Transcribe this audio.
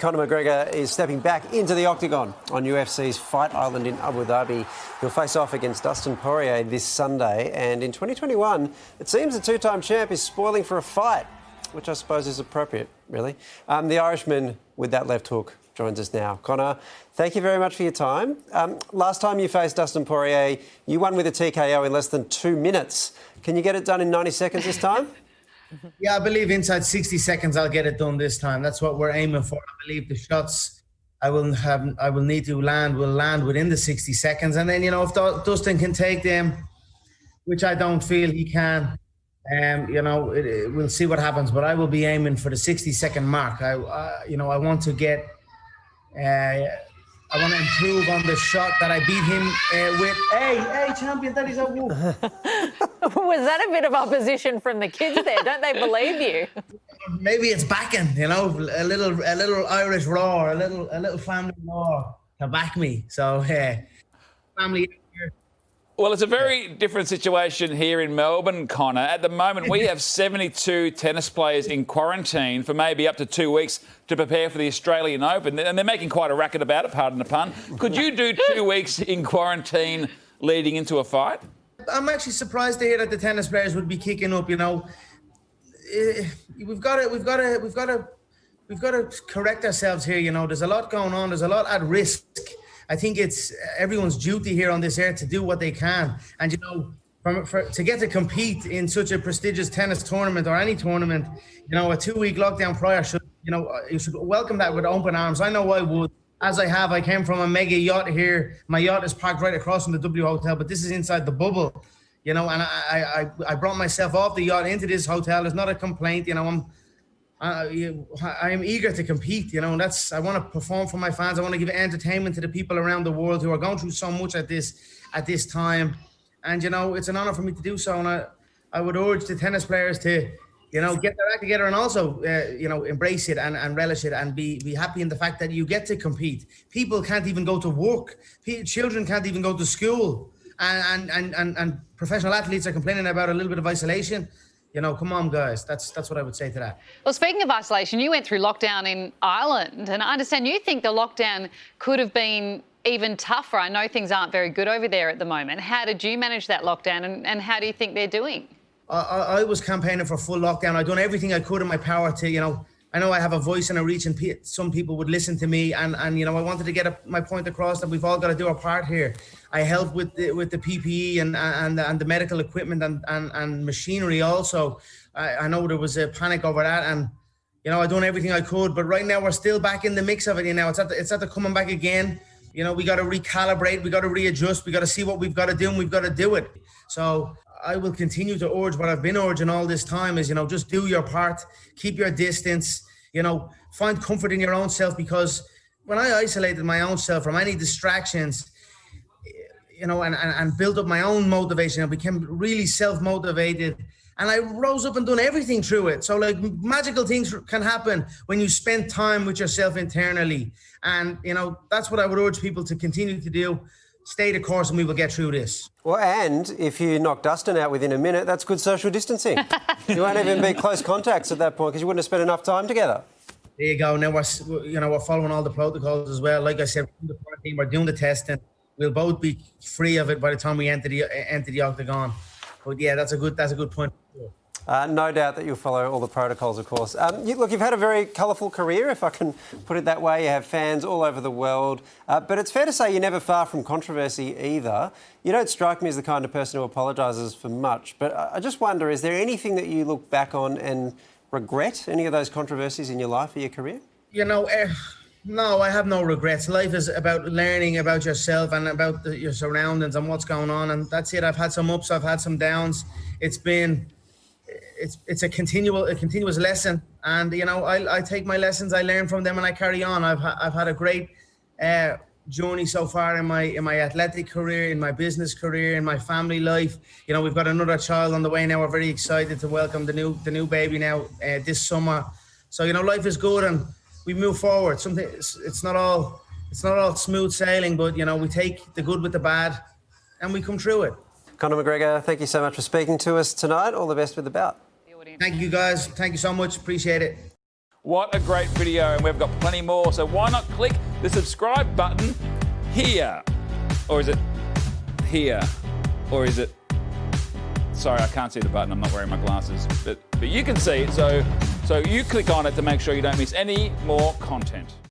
Conor McGregor is stepping back into the octagon on UFC's Fight Island in Abu Dhabi. He'll face off against Dustin Poirier this Sunday. And in 2021, it seems the two-time champ is spoiling for a fight, which I suppose is appropriate, really. The Irishman with that left hook joins us now. Conor, thank you very much for your time. Last time you faced Dustin Poirier, you won with a TKO in less than 2 minutes. Can you get it done in 90 seconds this time? Yeah, I believe inside 60 seconds I'll get it done this time. That's what we're aiming for. I believe the shots I will need to land will land within the 60 seconds. And then, if Dustin can take them, which I don't feel he can, we'll see what happens. But I will be aiming for the 60-second mark. I want to get... I want to improve on the shot that I beat him with. Hey, champion, that is a woo. Was that a bit of opposition from the kids there? Don't they believe you? Maybe it's backing, a little Irish roar, a little family roar to back me. So, family. Well, it's a very different situation here in Melbourne, Conor. At the moment, we have 72 tennis players in quarantine for maybe up to 2 weeks to prepare for the Australian Open. And they're making quite a racket about it, pardon the pun. Could you do 2 weeks in quarantine leading into a fight? I'm actually surprised to hear that the tennis players would be kicking up, We've got to correct ourselves here, There's a lot going on. There's a lot at risk. I think it's everyone's duty here on this earth to do what they can. And, to get to compete in such a prestigious tennis tournament or any tournament, a 2-week lockdown prior you should welcome that with open arms. I know I would. As I came from a mega yacht here. My yacht is parked right across from the W Hotel, but this is inside the bubble, and I brought myself off the yacht into this hotel. There's not a complaint, I am eager to compete, and I want to perform for my fans. I want to give entertainment to the people around the world who are going through so much at this time. And, it's an honor for me to do so. And I would urge the tennis players to, get their act together and also, embrace it and relish it and be happy in the fact that you get to compete. People can't even go to work. Children can't even go to school. And professional athletes are complaining about a little bit of isolation. Come on, guys. That's what I would say to that. Well, speaking of isolation, you went through lockdown in Ireland, and I understand you think the lockdown could have been even tougher. I know things aren't very good over there at the moment. How did you manage that lockdown, and how do you think they're doing? I was campaigning for full lockdown. I've done everything I could in my power to, I know I have a voice and a reach, and some people would listen to me. And I wanted to get my point across that we've all got to do our part here. I helped with the PPE and the medical equipment and machinery also. I know there was a panic over that, and I done everything I could. But right now we're still back in the mix of it. It's at the coming back again. We got to recalibrate. We got to readjust. We got to see what we've got to do, and we've got to do it. So I will continue to urge what I've been urging all this time is, just do your part, keep your distance, find comfort in your own self, because when I isolated my own self from any distractions, and built up my own motivation, I became really self-motivated, and I rose up and done everything through it. So magical things can happen when you spend time with yourself internally. And, that's what I would urge people to continue to do. Stay the course and we will get through this. Well, and if you knock Dustin out within a minute, that's good social distancing. You won't even be close contacts at that point because you wouldn't have spent enough time together. There you go. Now we're following all the protocols as well. Like I said, we're doing the quarantine, we're doing the testing. We'll both be free of it by the time we enter the octagon. But yeah, that's a good point. No doubt that you'll follow all the protocols, of course. You've had a very colourful career, if I can put it that way. You have fans all over the world. But it's fair to say you're never far from controversy either. You don't strike me as the kind of person who apologises for much. But I just wonder, is there anything that you look back on and regret, any of those controversies in your life or your career? No, I have no regrets. Life is about learning about yourself and about your surroundings and what's going on. And that's it. I've had some ups, I've had some downs. It's a continuous lesson, and I take my lessons, I learn from them, and I carry on. I've had a great journey so far in my athletic career, in my business career, in my family life. We've got another child on the way now. We're very excited to welcome the new baby now this summer. So life is good and we move forward. It's not all smooth sailing, but we take the good with the bad and we come through it. Conor McGregor, thank you so much for speaking to us tonight. All the best with the bout. Thank you, guys. Thank you so much. Appreciate it. What a great video, and we've got plenty more. So why not click the subscribe button here? Or is it here? Or is it... Sorry, I can't see the button. I'm not wearing my glasses. But you can see it, so you click on it to make sure you don't miss any more content.